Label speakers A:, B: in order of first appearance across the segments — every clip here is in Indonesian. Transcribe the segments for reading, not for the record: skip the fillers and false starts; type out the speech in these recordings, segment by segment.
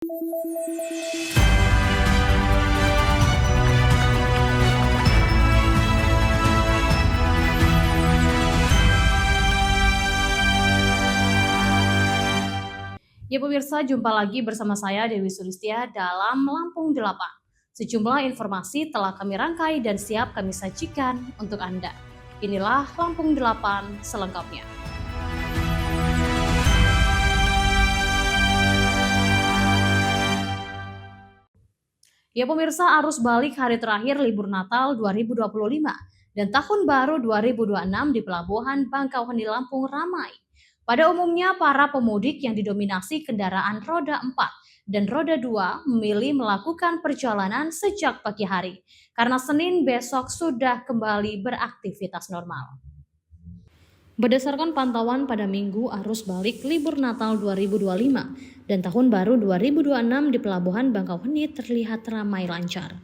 A: Ya pemirsa, jumpa lagi bersama saya Dewi Sulistia dalam Lampung 8. Sejumlah informasi telah kami rangkai dan siap kami sajikan untuk Anda. Inilah Lampung 8 selengkapnya. Ya pemirsa, arus balik hari terakhir libur Natal 2025 dan Tahun Baru 2026 di Pelabuhan Bangkauheni Lampung ramai. Pada umumnya, para pemudik yang didominasi kendaraan roda 4 dan roda 2 memilih melakukan perjalanan sejak pagi hari, karena Senin besok sudah kembali beraktivitas normal. Berdasarkan pantauan pada Minggu arus balik libur Natal 2025 dan Tahun Baru 2026 di Pelabuhan Bangkauheni terlihat ramai lancar.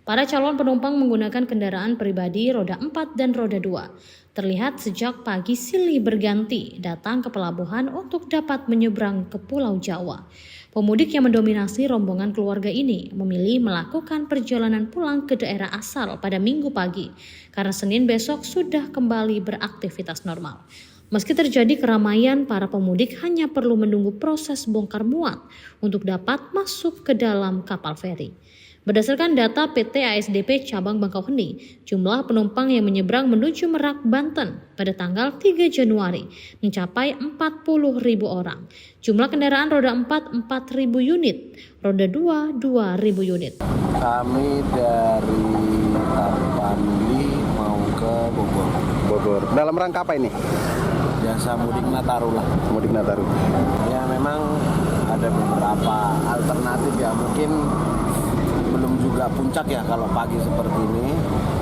A: Para calon penumpang menggunakan kendaraan pribadi roda 4 dan roda 2. Terlihat sejak pagi silih berganti datang ke pelabuhan untuk dapat menyeberang ke Pulau Jawa. Pemudik yang mendominasi rombongan keluarga ini memilih melakukan perjalanan pulang ke daerah asal pada Minggu pagi, karena Senin besok sudah kembali beraktivitas normal. Meski terjadi keramaian, para pemudik hanya perlu menunggu proses bongkar muat untuk dapat masuk ke dalam kapal feri. Berdasarkan data PT ASDP Cabang Bangkauheni, jumlah penumpang yang menyeberang menuju Merak, Banten pada tanggal 3 Januari mencapai 40.000 orang. Jumlah kendaraan roda 4, 4.000 unit, roda 2, 2.000 unit.
B: Kami dari Tarpandi mau ke Bogor.
C: Bogor. Dalam rangka apa ini?
B: Biasa mudik Nataru lah.
C: Mudik Nataru.
B: Ya memang ada beberapa alternatif ya, mungkin belum juga puncak ya kalau pagi seperti ini.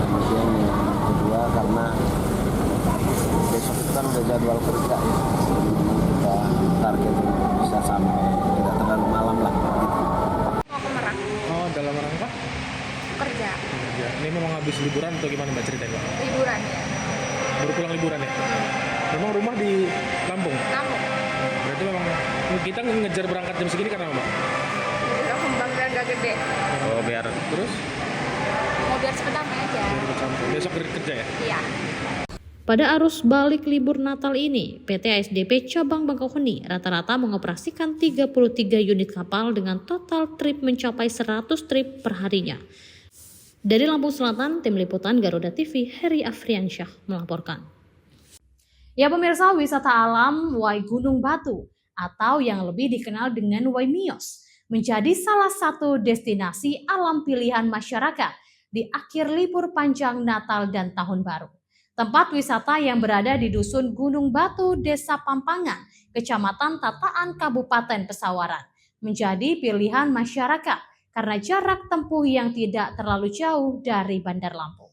B: Kemudian yang kedua karena besok itu kan udah jadwal kerja ya. Kita target untuk bisa sampai tidak terlalu malam lah.
D: Mau ke Merak,
E: Oh, dalam rangka
D: kerja,
E: kerja. Ini memang habis liburan atau gimana Mbak ceritanya? Mbak?
D: liburan ya,
E: Baru pulang liburan ya? Memang rumah di Lampung?
D: Lampung.
E: Berarti memang kita ngejar berangkat jam segini karena apa, Mbak?
D: Lampung Bangga nggak gede,
E: Oh, biar terus?
D: mau biar cepet damai aja.
E: Biar ikut sampai. Besok kerja ya?
D: Iya.
A: Pada arus balik libur Natal ini, PT ASDP Cabang Bangkauheni rata-rata mengoperasikan 33 unit kapal dengan total trip mencapai 100 trip per harinya. Dari Lampung Selatan, Tim Liputan Garuda TV, Heri Afriansyah melaporkan. Ya pemirsa, wisata alam Wai Gunung Batu atau yang lebih dikenal dengan Wai Mios menjadi salah satu destinasi alam pilihan masyarakat di akhir libur panjang Natal dan Tahun Baru. Tempat wisata yang berada di Dusun Gunung Batu, Desa Pampangan, Kecamatan Tataan, Kabupaten Pesawaran, menjadi pilihan masyarakat karena jarak tempuh yang tidak terlalu jauh dari Bandar Lampung.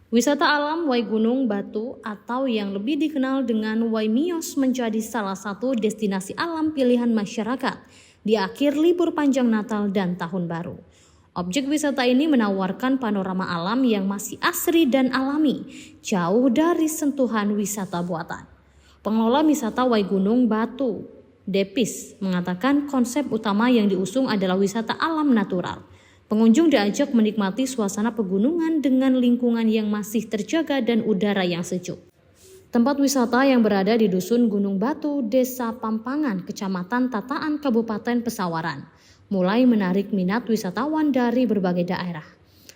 A: Wisata alam Wai Gunung Batu atau yang lebih dikenal dengan Wai Mios menjadi salah satu destinasi alam pilihan masyarakat di akhir libur panjang Natal dan Tahun Baru. Objek wisata ini menawarkan panorama alam yang masih asri dan alami, jauh dari sentuhan wisata buatan. Pengelola wisata Wai Gunung Batu, Depis, mengatakan konsep utama yang diusung adalah wisata alam natural. Pengunjung diajak menikmati suasana pegunungan dengan lingkungan yang masih terjaga dan udara yang sejuk. Tempat wisata yang berada di Dusun Gunung Batu, Desa Pampangan, Kecamatan Tataan, Kabupaten Pesawaran, mulai menarik minat wisatawan dari berbagai daerah.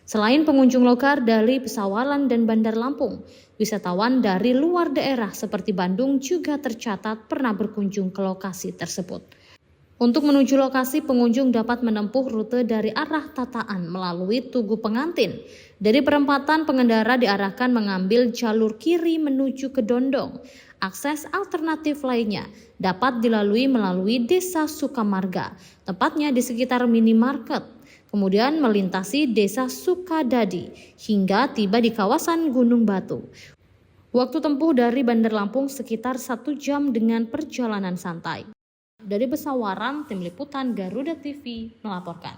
A: Selain pengunjung lokal dari Pesawaran dan Bandar Lampung, wisatawan dari luar daerah seperti Bandung juga tercatat pernah berkunjung ke lokasi tersebut. Untuk menuju lokasi, pengunjung dapat menempuh rute dari arah Tataan melalui Tugu Pengantin. Dari perempatan, pengendara diarahkan mengambil jalur kiri menuju ke Dondong. Akses alternatif lainnya dapat dilalui melalui Desa Sukamarga, tepatnya di sekitar minimarket. Kemudian melintasi Desa Sukadadi hingga tiba di kawasan Gunung Batu. Waktu tempuh dari Bandar Lampung sekitar 1 jam dengan perjalanan santai. Dari Pesawaran, Tim Liputan Garuda TV melaporkan.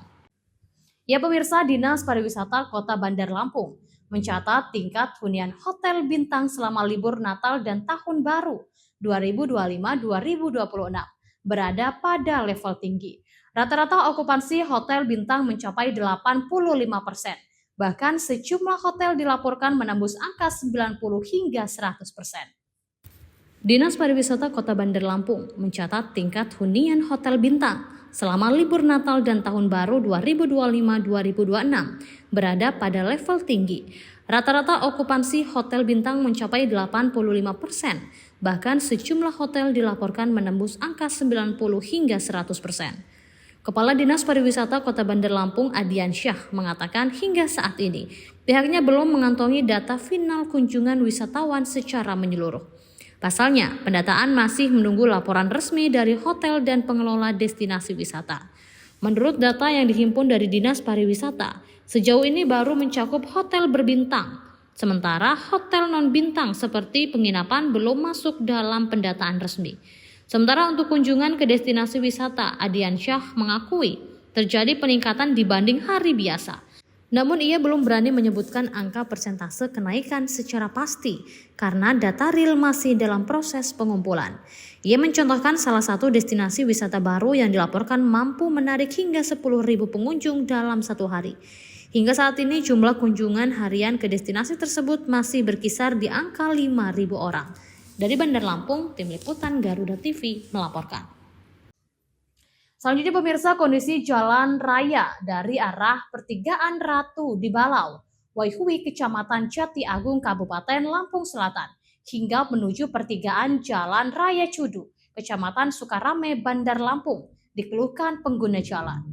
A: Ya pemirsa, Dinas Pariwisata Kota Bandar Lampung mencatat tingkat hunian hotel bintang selama libur Natal dan Tahun Baru 2025-2026 berada pada level tinggi. Rata-rata okupansi hotel bintang mencapai 85%. Bahkan sejumlah hotel dilaporkan menembus angka 90 hingga 100%. Dinas Pariwisata Kota Bandar Lampung mencatat tingkat hunian hotel bintang selama libur Natal dan Tahun Baru 2025-2026 berada pada level tinggi. Rata-rata okupansi hotel bintang mencapai 85%, bahkan sejumlah hotel dilaporkan menembus angka 90 hingga 100%. Kepala Dinas Pariwisata Kota Bandar Lampung Adian Syah mengatakan hingga saat ini pihaknya belum mengantongi data final kunjungan wisatawan secara menyeluruh. Pasalnya, pendataan masih menunggu laporan resmi dari hotel dan pengelola destinasi wisata. Menurut data yang dihimpun dari Dinas Pariwisata, sejauh ini baru mencakup hotel berbintang. Sementara hotel non-bintang seperti penginapan belum masuk dalam pendataan resmi. Sementara untuk kunjungan ke destinasi wisata, Adian Syah mengakui terjadi peningkatan dibanding hari biasa. Namun ia belum berani menyebutkan angka persentase kenaikan secara pasti karena data real masih dalam proses pengumpulan. Ia mencontohkan salah satu destinasi wisata baru yang dilaporkan mampu menarik hingga 10.000 pengunjung dalam satu hari. Hingga saat ini jumlah kunjungan harian ke destinasi tersebut masih berkisar di angka 5.000 orang. Dari Bandar Lampung, Tim Liputan Garuda TV melaporkan. Selanjutnya pemirsa, kondisi jalan raya dari arah Pertigaan Ratu di Balau, Waihui, Kecamatan Jati Agung, Kabupaten Lampung Selatan, hingga menuju pertigaan Jalan Raya Cudu, Kecamatan Sukarame, Bandar Lampung, dikeluhkan pengguna jalan.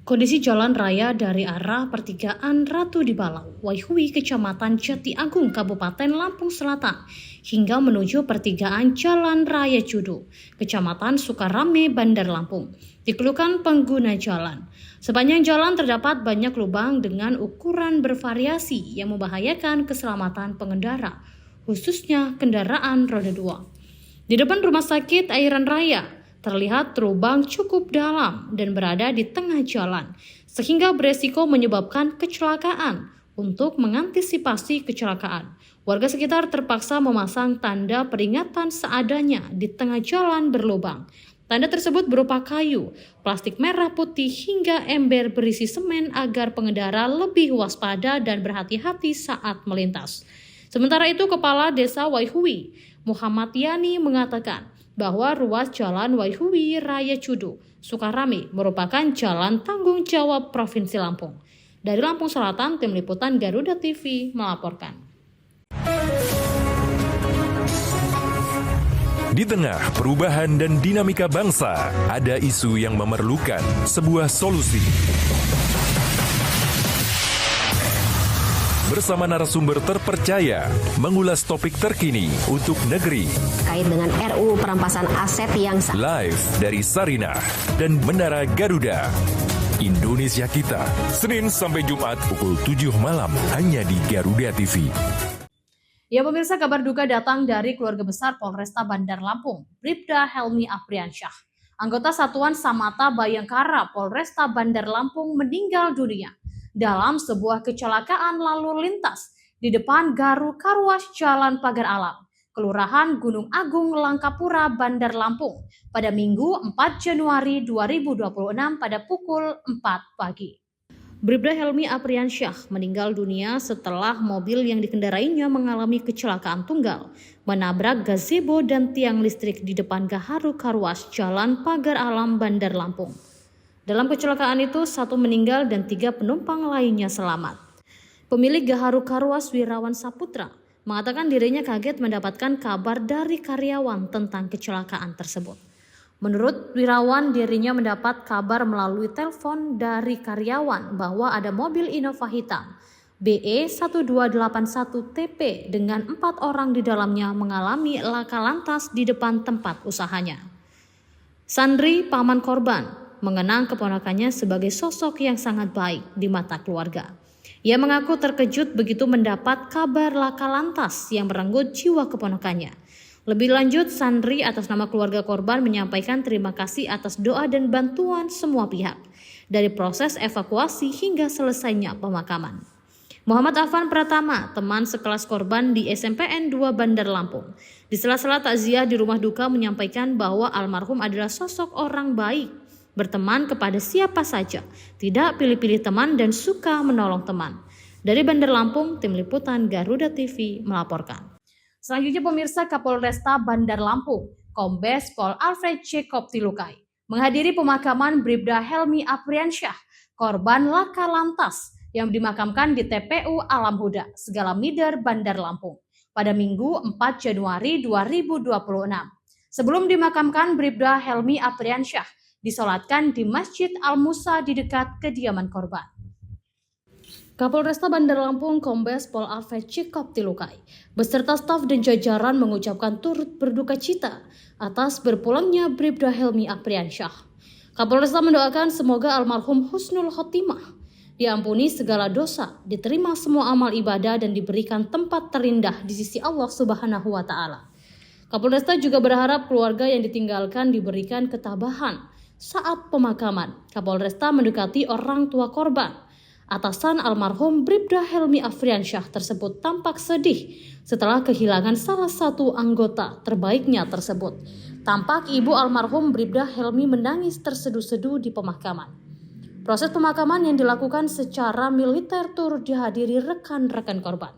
A: Kondisi jalan raya dari arah Pertigaan Ratu di Balau, Waihui, Kecamatan Jati Agung, Kabupaten Lampung Selatan, hingga menuju pertigaan Jalan Raya Cudu, Kecamatan Sukarame, Bandar Lampung, dikeluhkan pengguna jalan. Sepanjang jalan terdapat banyak lubang dengan ukuran bervariasi yang membahayakan keselamatan pengendara, khususnya kendaraan roda 2. Di depan Rumah Sakit Airan Raya, terlihat lubang cukup dalam dan berada di tengah jalan, sehingga beresiko menyebabkan kecelakaan. Untuk mengantisipasi kecelakaan, warga sekitar terpaksa memasang tanda peringatan seadanya di tengah jalan berlubang. Tanda tersebut berupa kayu, plastik merah putih hingga ember berisi semen agar pengendara lebih waspada dan berhati-hati saat melintas. Sementara itu, Kepala Desa Waihui, Muhammad Yani, mengatakan bahwa ruas Jalan Waihui Raya Cudu, Sukarame merupakan jalan tanggung jawab Provinsi Lampung. Dari Lampung Selatan, Tim Liputan Garuda TV melaporkan.
F: Di tengah perubahan dan dinamika bangsa, ada isu yang memerlukan sebuah solusi. Bersama narasumber terpercaya, mengulas topik terkini untuk negeri.
G: Kait dengan RUU perampasan aset yang
F: Live dari Sarinah dan Menara Garuda. Indonesia Kita, Senin sampai Jumat pukul 7 malam hanya di Garuda TV.
A: Ya pemirsa, kabar duka datang dari keluarga besar Polresta Bandar Lampung, Bribda Helmi Apriansyah. Anggota Satuan Samata Bayangkara Polresta Bandar Lampung meninggal dunia dalam sebuah kecelakaan lalu lintas di depan Garu Karuas Jalan Pagar Alam, Kelurahan Gunung Agung, Langkapura, Bandar Lampung pada Minggu 4 Januari 2026 pada pukul 4 pagi. Bribda Helmi Apriansyah meninggal dunia setelah mobil yang dikendarainya mengalami kecelakaan tunggal, menabrak gazebo dan tiang listrik di depan Gaharu Karuas Jalan Pagar Alam, Bandar Lampung. Dalam kecelakaan itu, 1 meninggal dan 3 penumpang lainnya selamat. Pemilik Gaharu Karuas, Wirawan Saputra, mengatakan dirinya kaget mendapatkan kabar dari karyawan tentang kecelakaan tersebut. Menurut Wirawan, dirinya mendapat kabar melalui telepon dari karyawan bahwa ada mobil Innova hitam BE 1281TP dengan 4 orang di dalamnya mengalami laka lantas di depan tempat usahanya. Sandri, paman korban, mengenang keponakannya sebagai sosok yang sangat baik di mata keluarga. Ia mengaku terkejut begitu mendapat kabar laka lantas yang merenggut jiwa keponakannya. Lebih lanjut, Sandri atas nama keluarga korban menyampaikan terima kasih atas doa dan bantuan semua pihak, dari proses evakuasi hingga selesainya pemakaman. Muhammad Afan Pratama, teman sekelas korban di SMPN 2 Bandar Lampung, di sela-sela takziah di rumah duka menyampaikan bahwa almarhum adalah sosok orang baik, berteman kepada siapa saja, tidak pilih-pilih teman dan suka menolong teman. Dari Bandar Lampung, Tim Liputan Garuda TV melaporkan. Selanjutnya pemirsa, Kapolresta Bandar Lampung, Kombes Pol Alfred Jacob Tilukai, menghadiri pemakaman Bribda Helmi Apriansyah, korban laka lantas yang dimakamkan di TPU Alam Huda, Segala Mider, Bandar Lampung pada Minggu 4 Januari 2026. Sebelum dimakamkan, Bribda Helmi Apriansyah disolatkan di Masjid Al-Musa di dekat kediaman korban. Kapolresta Bandar Lampung Kombes Pol Alfred Jacob Tilukai beserta staf dan jajaran mengucapkan turut berduka cita atas berpulangnya Bribda Helmi Apriansyah. Kapolresta mendoakan semoga almarhum husnul khotimah, diampuni segala dosa, diterima semua amal ibadah dan diberikan tempat terindah di sisi Allah Subhanahu wa Ta'ala. Kapolresta juga berharap keluarga yang ditinggalkan diberikan ketabahan saat pemakaman. Kapolresta mendekati orang tua korban. Atasan almarhum Bribda Helmi Apriansyah tersebut tampak sedih setelah kehilangan salah satu anggota terbaiknya tersebut. Tampak ibu almarhum Bribda Helmi menangis terseduh-seduh di pemakaman. Proses pemakaman yang dilakukan secara militer turut dihadiri rekan-rekan korban.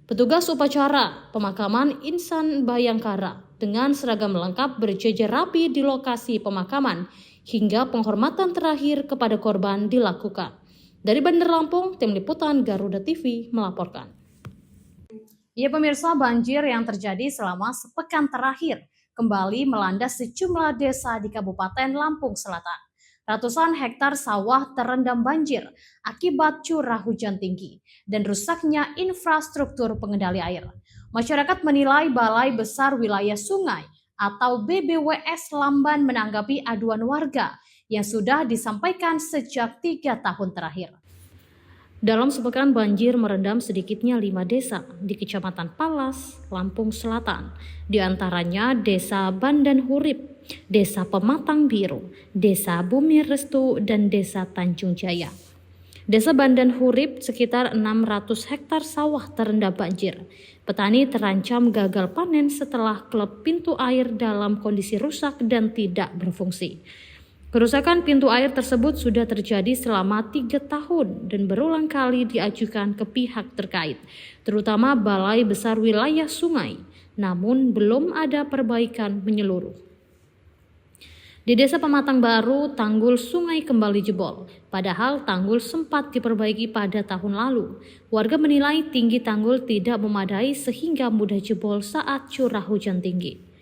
A: Petugas upacara pemakaman Insan Bayangkara dengan seragam lengkap berjejer rapi di lokasi pemakaman hingga penghormatan terakhir kepada korban dilakukan. Dari Bandar Lampung, Tim Liputan Garuda TV melaporkan. Ya pemirsa, banjir yang terjadi selama sepekan terakhir kembali melanda sejumlah desa di Kabupaten Lampung Selatan. Ratusan hektar sawah terendam banjir akibat curah hujan tinggi dan rusaknya infrastruktur pengendali air. Masyarakat menilai Balai Besar Wilayah Sungai atau BBWS Lamban menanggapi aduan warga yang sudah disampaikan sejak 3 tahun terakhir. Dalam sepekan banjir merendam sedikitnya 5 desa di Kecamatan Palas, Lampung Selatan. Di antaranya Desa Bandan Hurip, Desa Pematang Biru, Desa Bumi Restu, dan Desa Tanjung Jaya. Desa Bandan Hurip sekitar 600 hektar sawah terendam banjir. Petani terancam gagal panen setelah klep pintu air dalam kondisi rusak dan tidak berfungsi. Kerusakan pintu air tersebut sudah terjadi selama 3 tahun dan berulang kali diajukan ke pihak terkait, terutama Balai Besar Wilayah Sungai, namun belum ada perbaikan menyeluruh. Di Desa Pematang Baru, tanggul sungai kembali jebol, padahal tanggul sempat diperbaiki pada tahun lalu. Warga menilai tinggi tanggul tidak memadai sehingga mudah jebol saat curah hujan tinggi.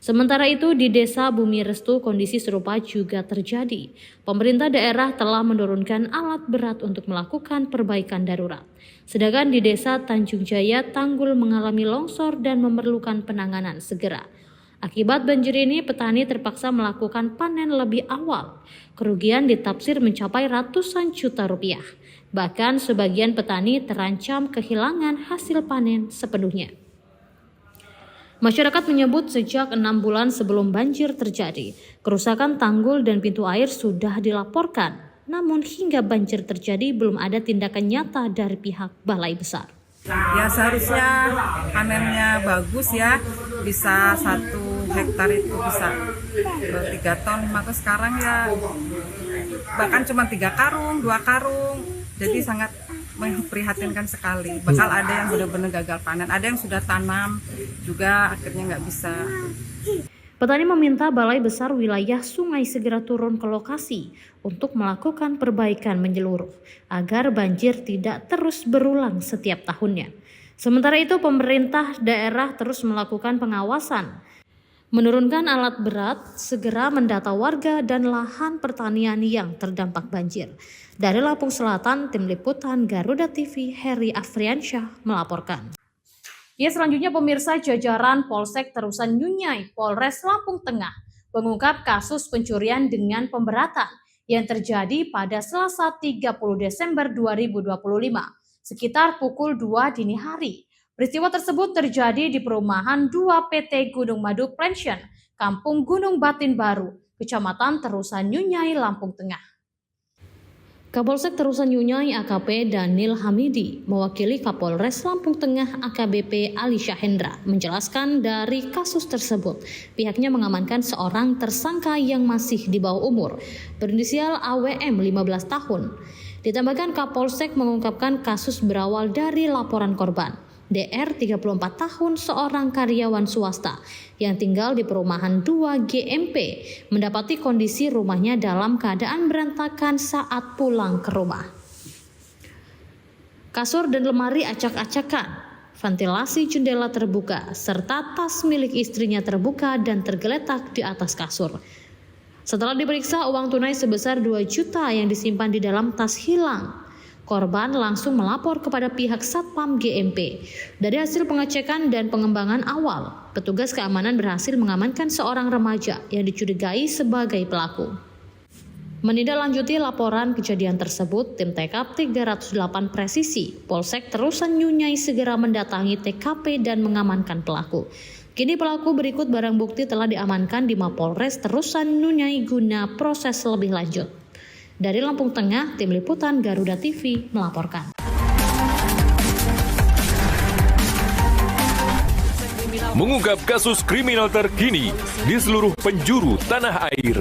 A: Sementara itu di Desa Bumi Restu kondisi serupa juga terjadi. Pemerintah daerah telah menurunkan alat berat untuk melakukan perbaikan darurat. Sedangkan di Desa Tanjung Jaya tanggul mengalami longsor dan memerlukan penanganan segera. Akibat banjir ini petani terpaksa melakukan panen lebih awal. Kerugian ditafsir mencapai ratusan juta rupiah. Bahkan sebagian petani terancam kehilangan hasil panen sepenuhnya. Masyarakat menyebut sejak 6 bulan sebelum banjir terjadi, kerusakan tanggul dan pintu air sudah dilaporkan. Namun hingga banjir terjadi belum ada tindakan nyata dari pihak Balai Besar.
H: Ya seharusnya panennya bagus ya, bisa 1 hektar itu bisa 3 ton, maka sekarang ya bahkan cuma 3 karung, 2 karung, jadi sangat memprihatinkan sekali. Bakal ada yang benar-benar gagal panen, ada yang sudah tanam juga akhirnya nggak bisa.
A: Petani meminta Balai Besar Wilayah Sungai segera turun ke lokasi untuk melakukan perbaikan menyeluruh agar banjir tidak terus berulang setiap tahunnya. Sementara itu pemerintah daerah terus melakukan pengawasan, menurunkan alat berat, segera mendata warga dan lahan pertanian yang terdampak banjir. Dari Lampung Selatan, Tim Liputan Garuda TV, Heri Afriansyah melaporkan. Ya, selanjutnya pemirsa, jajaran Polsek Terusan Nyunyai, Polres Lampung Tengah mengungkap kasus pencurian dengan pemberatan yang terjadi pada Selasa 30 Desember 2025 sekitar pukul 2 dini hari. Peristiwa tersebut terjadi di perumahan 2 PT Gunung Madu Pension, Kampung Gunung Batin Baru, Kecamatan Terusan Nyunyai, Lampung Tengah. Kapolsek Terusan Nyunyai AKP Daniel Hamidi mewakili Kapolres Lampung Tengah AKBP Ali Syahendra menjelaskan dari kasus tersebut pihaknya mengamankan seorang tersangka yang masih di bawah umur berinisial AWM 15 tahun. Ditambahkan Kapolsek mengungkapkan kasus berawal dari laporan korban DR 34 tahun seorang karyawan swasta yang tinggal di perumahan 2 GMP mendapati kondisi rumahnya dalam keadaan berantakan saat pulang ke rumah. Kasur dan lemari acak-acakan, ventilasi jendela terbuka, serta tas milik istrinya terbuka dan tergeletak di atas kasur. Setelah diperiksa, uang tunai sebesar 2 juta yang disimpan di dalam tas hilang. Korban langsung melapor kepada pihak Satpam GMP. Dari hasil pengecekan dan pengembangan awal, petugas keamanan berhasil mengamankan seorang remaja yang dicurigai sebagai pelaku. Menindaklanjuti laporan kejadian tersebut, tim TKP 308 Presisi Polsek Terusan Nyunyai segera mendatangi TKP dan mengamankan pelaku. Kini pelaku berikut barang bukti telah diamankan di Mapolres Terusan Nyunyai guna proses lebih lanjut. Dari Lampung Tengah, Tim Liputan Garuda TV melaporkan.
F: Mengungkap kasus kriminal terkini di seluruh penjuru tanah air.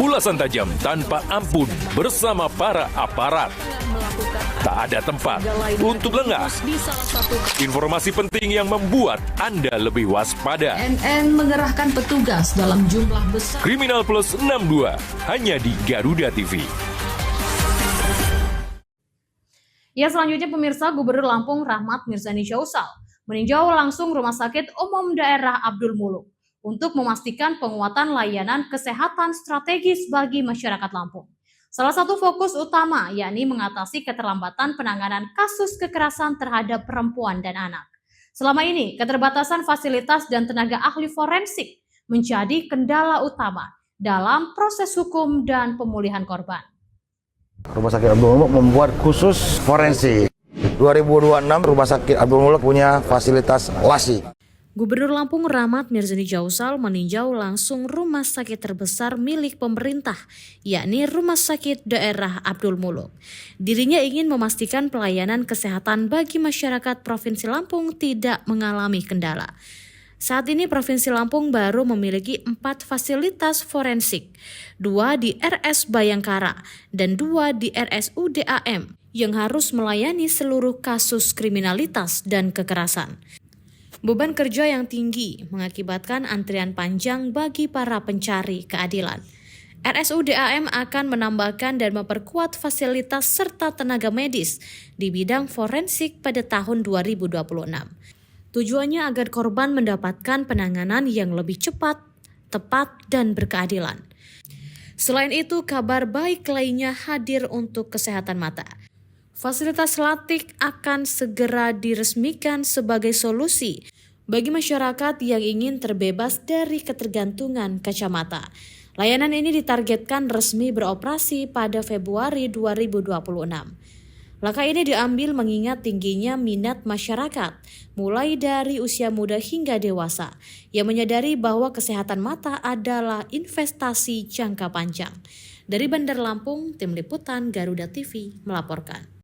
F: Ulasan tajam tanpa ampun bersama para aparat. Tak ada tempat untuk lengah. Informasi penting yang membuat Anda lebih waspada.
I: NN mengerahkan petugas dalam jumlah besar.
F: Kriminal Plus 62 hanya di Garuda TV.
A: Ya, selanjutnya pemirsa, Gubernur Lampung Rahmat Mirzani Jausal meninjau langsung Rumah Sakit Umum Daerah Abdul Muluk untuk memastikan penguatan layanan kesehatan strategis bagi masyarakat Lampung. Salah satu fokus utama yakni mengatasi keterlambatan penanganan kasus kekerasan terhadap perempuan dan anak. Selama ini, keterbatasan fasilitas dan tenaga ahli forensik menjadi kendala utama dalam proses hukum dan pemulihan korban.
J: Rumah Sakit Abdul Muluk membuat khusus forensik. 2026 Rumah Sakit Abdul Muluk punya fasilitas LASI.
A: Gubernur Lampung Rahmat Mirzani Jausal meninjau langsung rumah sakit terbesar milik pemerintah, yakni Rumah Sakit Daerah Abdul Muluk. Dirinya ingin memastikan pelayanan kesehatan bagi masyarakat Provinsi Lampung tidak mengalami kendala. Saat ini Provinsi Lampung baru memiliki 4 fasilitas forensik, 2 di RS Bayangkara dan 2 di RSUD AM yang harus melayani seluruh kasus kriminalitas dan kekerasan. Beban kerja yang tinggi mengakibatkan antrian panjang bagi para pencari keadilan. RSUD AM akan menambahkan dan memperkuat fasilitas serta tenaga medis di bidang forensik pada tahun 2026. Tujuannya agar korban mendapatkan penanganan yang lebih cepat, tepat, dan berkeadilan. Selain itu, kabar baik lainnya hadir untuk kesehatan mata. Fasilitas LATIK akan segera diresmikan sebagai solusi bagi masyarakat yang ingin terbebas dari ketergantungan kacamata. Layanan ini ditargetkan resmi beroperasi pada Februari 2026. Langkah ini diambil mengingat tingginya minat masyarakat, mulai dari usia muda hingga dewasa, yang menyadari bahwa kesehatan mata adalah investasi jangka panjang. Dari Bandar Lampung, Tim Liputan Garuda TV melaporkan.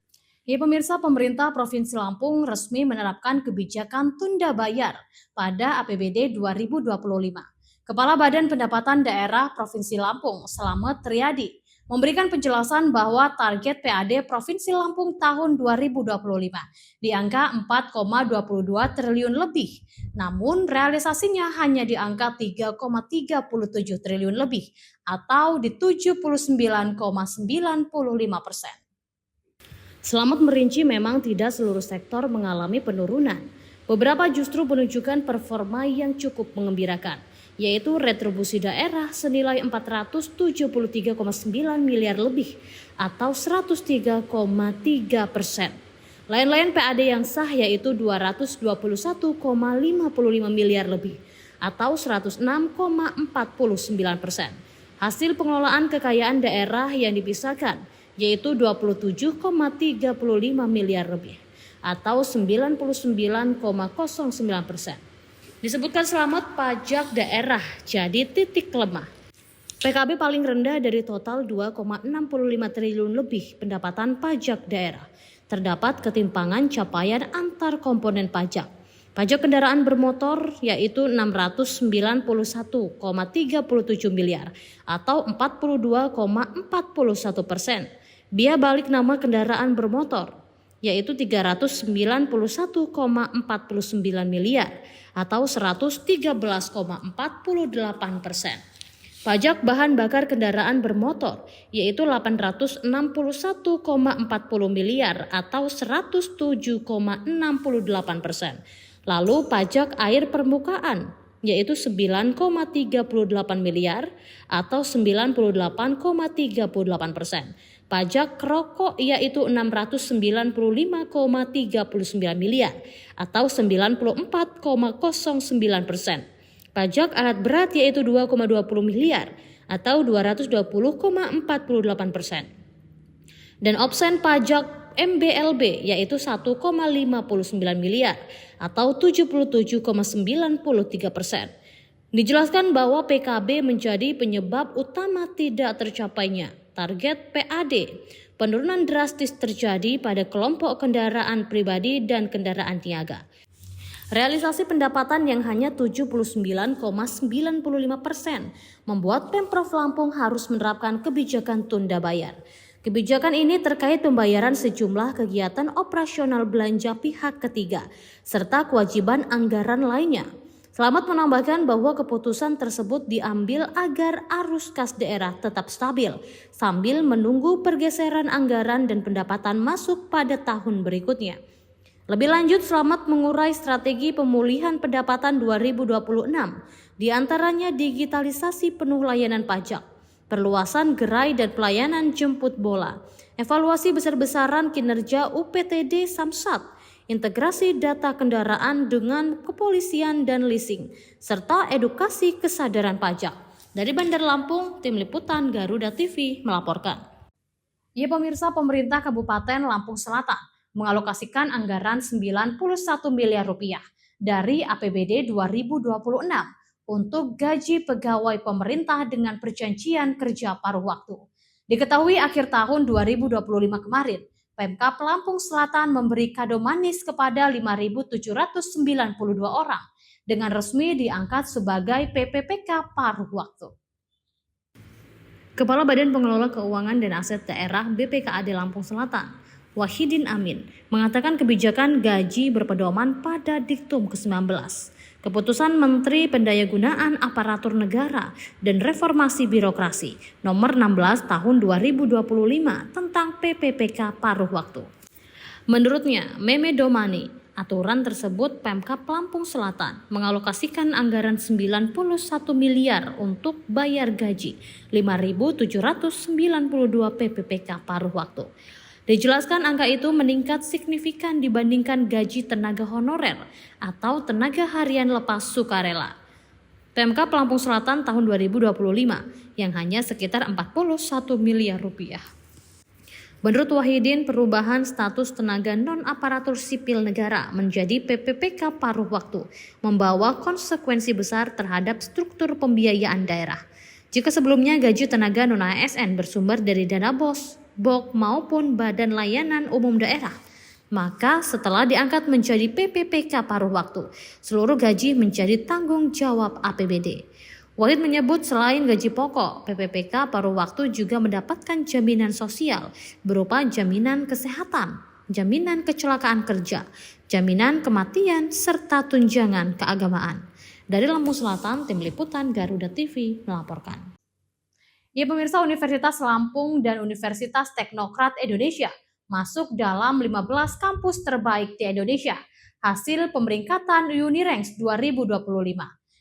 A: Ya pemirsa, pemerintah Provinsi Lampung resmi menerapkan kebijakan tunda bayar pada APBD 2025. Kepala Badan Pendapatan Daerah Provinsi Lampung, Slamet Riyadi, memberikan penjelasan bahwa target PAD Provinsi Lampung tahun 2025 di angka 4,22 triliun lebih. Namun realisasinya hanya di angka 3,37 triliun lebih atau di 79,95%. Slamet merinci memang tidak seluruh sektor mengalami penurunan. Beberapa justru menunjukkan performa yang cukup mengembirakan, yaitu retribusi daerah senilai 473,9 miliar lebih atau 103,3%. Lain-lain PAD yang sah yaitu 221,55 miliar lebih atau 106,49%. Hasil pengelolaan kekayaan daerah yang dipisahkan yaitu 27,35 miliar lebih atau 99,09%. Disebutkan Slamet pajak daerah jadi titik lemah. PKB paling rendah dari total 2,65 triliun lebih pendapatan pajak daerah. Terdapat ketimpangan capaian antar komponen pajak. Pajak kendaraan bermotor yaitu 691,37 miliar atau 42,41%. Biaya balik nama kendaraan bermotor yaitu 391,49 miliar atau 113,48%. Pajak bahan bakar kendaraan bermotor yaitu 861,40 miliar atau 107,68%. Lalu pajak air permukaan yaitu 9,38 miliar atau 98,38%. Pajak rokok yaitu 695,39 miliar atau 94,09%. Pajak alat berat yaitu 2,20 miliar atau 220,48%. Dan obsen pajak MBLB yaitu 1,59 miliar atau 77,93%. Dijelaskan bahwa PKB menjadi penyebab utama tidak tercapainya target PAD. Penurunan drastis terjadi pada kelompok kendaraan pribadi dan kendaraan niaga. Realisasi pendapatan yang hanya 79,95% membuat Pemprov Lampung harus menerapkan kebijakan tunda bayar. Kebijakan ini terkait pembayaran sejumlah kegiatan operasional belanja pihak ketiga serta kewajiban anggaran lainnya. Selamat menambahkan bahwa keputusan tersebut diambil agar arus kas daerah tetap stabil sambil menunggu pergeseran anggaran dan pendapatan masuk pada tahun berikutnya. Lebih lanjut, Selamat mengurai strategi pemulihan pendapatan 2026, diantaranya digitalisasi penuh layanan pajak, perluasan gerai dan pelayanan jemput bola, evaluasi besar-besaran kinerja UPTD Samsat, integrasi data kendaraan dengan kepolisian dan leasing, serta edukasi kesadaran pajak. Dari Bandar Lampung, Tim Liputan Garuda TV melaporkan. Ya pemirsa, pemerintah Kabupaten Lampung Selatan mengalokasikan anggaran 91 miliar rupiah dari APBD 2026 untuk gaji pegawai pemerintah dengan perjanjian kerja paruh waktu. Diketahui akhir tahun 2025 kemarin, Pemkab Lampung Selatan memberi kado manis kepada 5.792 orang dengan resmi diangkat sebagai PPPK paruh waktu. Kepala Badan Pengelola Keuangan dan Aset Daerah BPKAD Lampung Selatan, Wahidin Amin, mengatakan kebijakan gaji berpedoman pada Diktum ke-19. Keputusan Menteri Pendayagunaan Aparatur Negara dan Reformasi Birokrasi Nomor 16 Tahun 2025 tentang PPPK paruh waktu. Menurutnya, Meme Domani, aturan tersebut Pemkab Lampung Selatan mengalokasikan anggaran 91 miliar untuk bayar gaji 5.792 PPPK paruh waktu. Dijelaskan angka itu meningkat signifikan dibandingkan gaji tenaga honorer atau tenaga harian lepas sukarela Pemkab Lampung Selatan tahun 2025 yang hanya sekitar 41 miliar rupiah. Menurut Wahidin, perubahan status tenaga non-aparatur sipil negara menjadi PPPK paruh waktu membawa konsekuensi besar terhadap struktur pembiayaan daerah. Jika sebelumnya gaji tenaga non-ASN bersumber dari dana BOS, BOK maupun Badan Layanan Umum Daerah, maka setelah diangkat menjadi PPPK paruh waktu, seluruh gaji menjadi tanggung jawab APBD. Wahid menyebut selain gaji pokok, PPPK paruh waktu juga mendapatkan jaminan sosial berupa jaminan kesehatan, jaminan kecelakaan kerja, jaminan kematian, serta tunjangan keagamaan. Dari Lampung Selatan, Tim Liputan Garuda TV melaporkan. Ya pemirsa, Universitas Lampung dan Universitas Teknokrat Indonesia masuk dalam 15 kampus terbaik di Indonesia hasil pemeringkatan Uniranks 2025.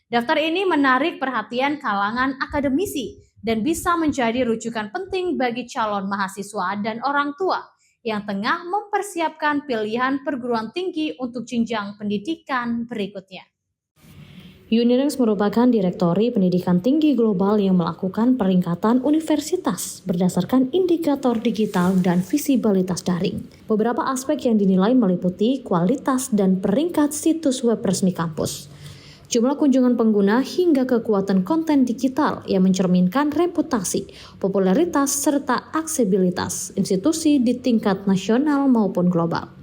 A: Daftar ini menarik perhatian kalangan akademisi dan bisa menjadi rujukan penting bagi calon mahasiswa dan orang tua yang tengah mempersiapkan pilihan perguruan tinggi untuk jenjang pendidikan berikutnya. Uniranks merupakan direktori pendidikan tinggi global yang melakukan peringkatan universitas berdasarkan indikator digital dan visibilitas daring. Beberapa aspek yang dinilai meliputi kualitas dan peringkat situs web resmi kampus. jumlah kunjungan pengguna hingga kekuatan konten digital yang mencerminkan reputasi, popularitas, serta aksesibilitas institusi di tingkat nasional maupun global.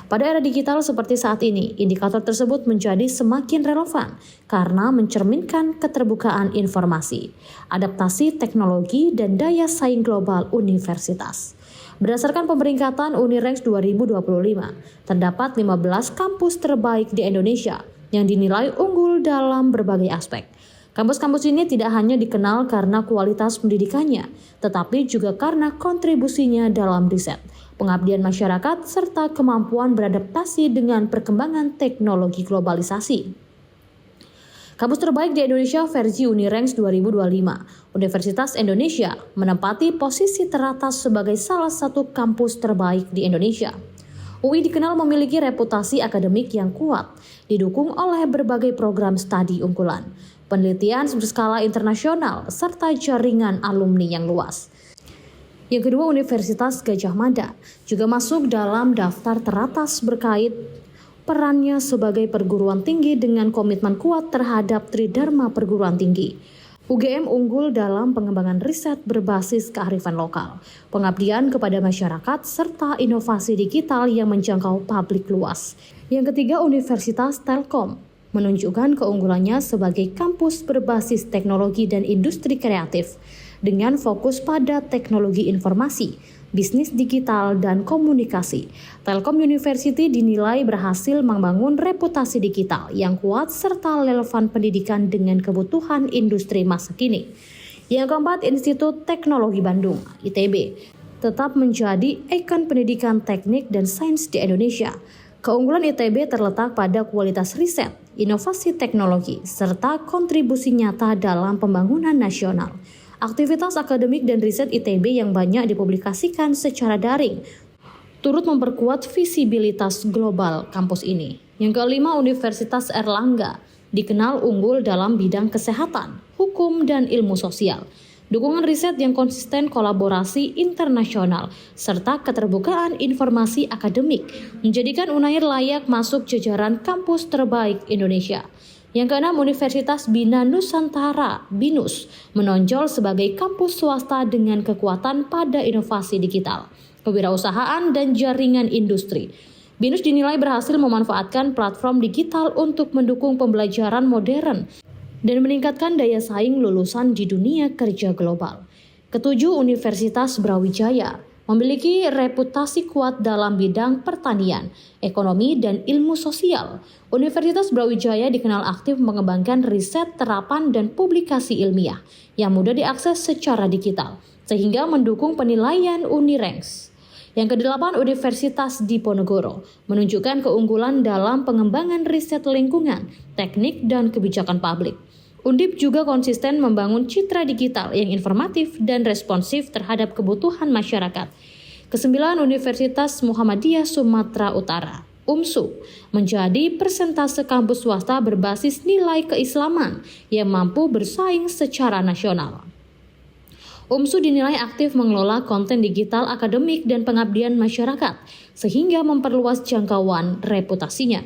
A: Pada era digital seperti saat ini, indikator tersebut menjadi semakin relevan karena mencerminkan keterbukaan informasi, adaptasi teknologi, dan daya saing global universitas. Berdasarkan pemeringkatan Uniranks 2025, terdapat 15 kampus terbaik di Indonesia yang dinilai unggul dalam berbagai aspek. Kampus-kampus ini tidak hanya dikenal karena kualitas pendidikannya, tetapi juga karena kontribusinya dalam riset, pengabdian masyarakat, serta kemampuan beradaptasi dengan perkembangan teknologi globalisasi. Kampus terbaik di Indonesia versi Uniranks 2025, Universitas Indonesia menempati posisi teratas sebagai salah satu kampus terbaik di Indonesia. UI dikenal memiliki reputasi akademik yang kuat, didukung oleh berbagai program studi unggulan, penelitian berskala internasional, serta jaringan alumni yang luas. Yang kedua, Universitas Gadjah Mada juga masuk dalam daftar teratas berkait perannya sebagai perguruan tinggi dengan komitmen kuat terhadap Tridharma Perguruan Tinggi. UGM unggul dalam pengembangan riset berbasis kearifan lokal, pengabdian kepada masyarakat, serta inovasi digital yang menjangkau publik luas. Yang ketiga, Universitas Telkom menunjukkan keunggulannya sebagai kampus berbasis teknologi dan industri kreatif dengan fokus pada teknologi informasi, bisnis digital, dan komunikasi. Telkom University dinilai berhasil membangun reputasi digital yang kuat serta relevan pendidikan dengan kebutuhan industri masa kini. Yang keempat, Institut Teknologi Bandung, ITB, tetap menjadi ikon pendidikan teknik dan sains di Indonesia. Keunggulan ITB terletak pada kualitas riset, inovasi teknologi, serta kontribusi nyata dalam pembangunan nasional. Aktivitas akademik dan riset ITB yang banyak dipublikasikan secara daring turut memperkuat visibilitas global kampus ini. Yang kelima, Universitas Erlangga dikenal unggul dalam bidang kesehatan, hukum, dan ilmu sosial. Dukungan riset yang konsisten, kolaborasi internasional, serta keterbukaan informasi akademik menjadikan Unair layak masuk jajaran kampus terbaik Indonesia. Yang keenam, Universitas Bina Nusantara (BINUS) menonjol sebagai kampus swasta dengan kekuatan pada inovasi digital, kewirausahaan, dan jaringan industri. BINUS dinilai berhasil memanfaatkan platform digital untuk mendukung pembelajaran modern dan meningkatkan daya saing lulusan di dunia kerja global. Ketujuh, Universitas Brawijaya memiliki reputasi kuat dalam bidang pertanian, ekonomi, dan ilmu sosial. Universitas Brawijaya dikenal aktif mengembangkan riset, terapan, dan publikasi ilmiah yang mudah diakses secara digital, sehingga mendukung penilaian Uniranks. Yang kedelapan, Universitas Diponegoro menunjukkan keunggulan dalam pengembangan riset lingkungan, teknik, dan kebijakan publik. Undip juga konsisten membangun citra digital yang informatif dan responsif terhadap kebutuhan masyarakat. Kesembilan, Universitas Muhammadiyah Sumatera Utara (UMSU) menjadi persentase kampus swasta berbasis nilai keislaman yang mampu bersaing secara nasional. UMSU dinilai aktif mengelola konten digital akademik dan pengabdian masyarakat, sehingga memperluas jangkauan reputasinya.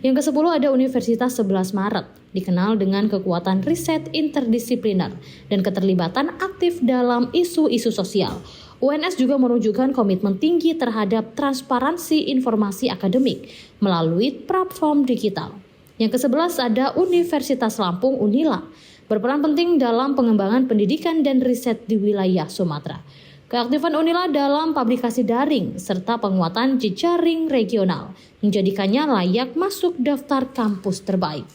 A: Yang ke-10 ada Universitas 11 Maret, dikenal dengan kekuatan riset interdisipliner dan keterlibatan aktif dalam isu-isu sosial. UNS juga menunjukkan komitmen tinggi terhadap transparansi informasi akademik melalui platform digital. Yang ke-11 ada Universitas Lampung (Unila), berperan penting dalam pengembangan pendidikan dan riset di wilayah Sumatera. Keaktifan Unila dalam publikasi daring serta penguatan jejaring regional menjadikannya layak masuk daftar kampus terbaik.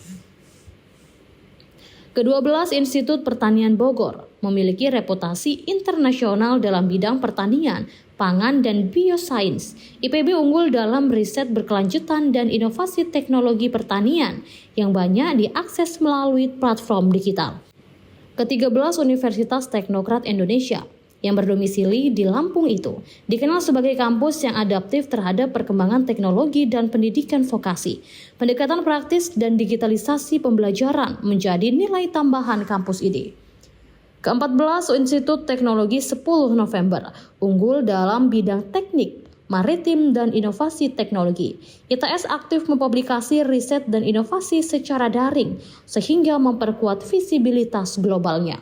A: Ke-12, Institut Pertanian Bogor memiliki reputasi internasional dalam bidang pertanian, pangan, dan biosains. IPB unggul dalam riset berkelanjutan dan inovasi teknologi pertanian yang banyak diakses melalui platform digital. Ke-13, Universitas Teknokrat Indonesia yang berdomisili di Lampung itu dikenal sebagai kampus yang adaptif terhadap perkembangan teknologi dan pendidikan vokasi. Pendekatan praktis dan digitalisasi pembelajaran menjadi nilai tambahan kampus ini. Ke-14, Institut Teknologi 10 November unggul dalam bidang teknik, Maritim dan Inovasi Teknologi. ITS aktif mempublikasi riset dan inovasi secara daring sehingga memperkuat visibilitas globalnya.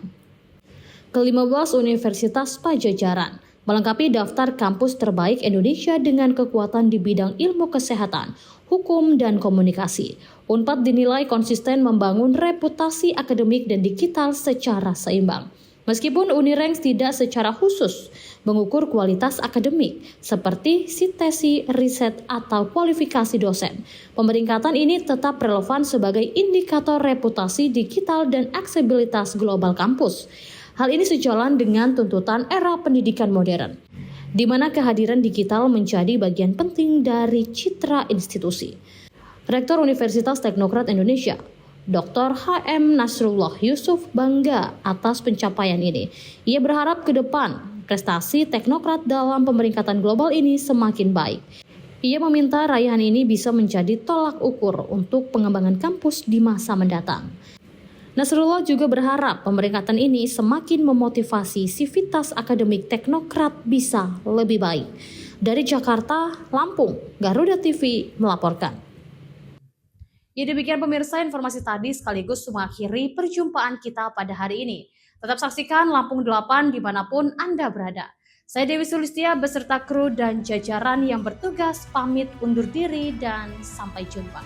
A: Ke-15 Universitas Pajajaran melengkapi daftar kampus terbaik Indonesia dengan kekuatan di bidang ilmu kesehatan, hukum, dan komunikasi. Unpad dinilai konsisten membangun reputasi akademik dan digital secara seimbang. Meskipun Uniranks tidak secara khusus mengukur kualitas akademik seperti sitesi, riset, atau kualifikasi dosen, pemeringkatan ini tetap relevan sebagai indikator reputasi digital dan aksesibilitas global kampus. Hal ini sejalan dengan tuntutan era pendidikan modern, di mana kehadiran digital menjadi bagian penting dari citra institusi. Rektor Universitas Teknokrat Indonesia, Dr. H.M. Nasrullah Yusuf bangga atas pencapaian ini. Ia berharap ke depan prestasi teknokrat dalam pemeringkatan global ini semakin baik. Ia meminta raihan ini bisa menjadi tolak ukur untuk pengembangan kampus di masa mendatang. Nasrullah juga berharap pemeringkatan ini semakin memotivasi sivitas akademik teknokrat bisa lebih baik. Dari Jakarta, Lampung, Garuda TV melaporkan. Ya demikian pemirsa, informasi tadi sekaligus mengakhiri perjumpaan kita pada hari ini. Tetap saksikan Lampung 8 dimanapun Anda berada. Saya Dewi Sulistia beserta kru dan jajaran yang bertugas pamit undur diri dan sampai jumpa.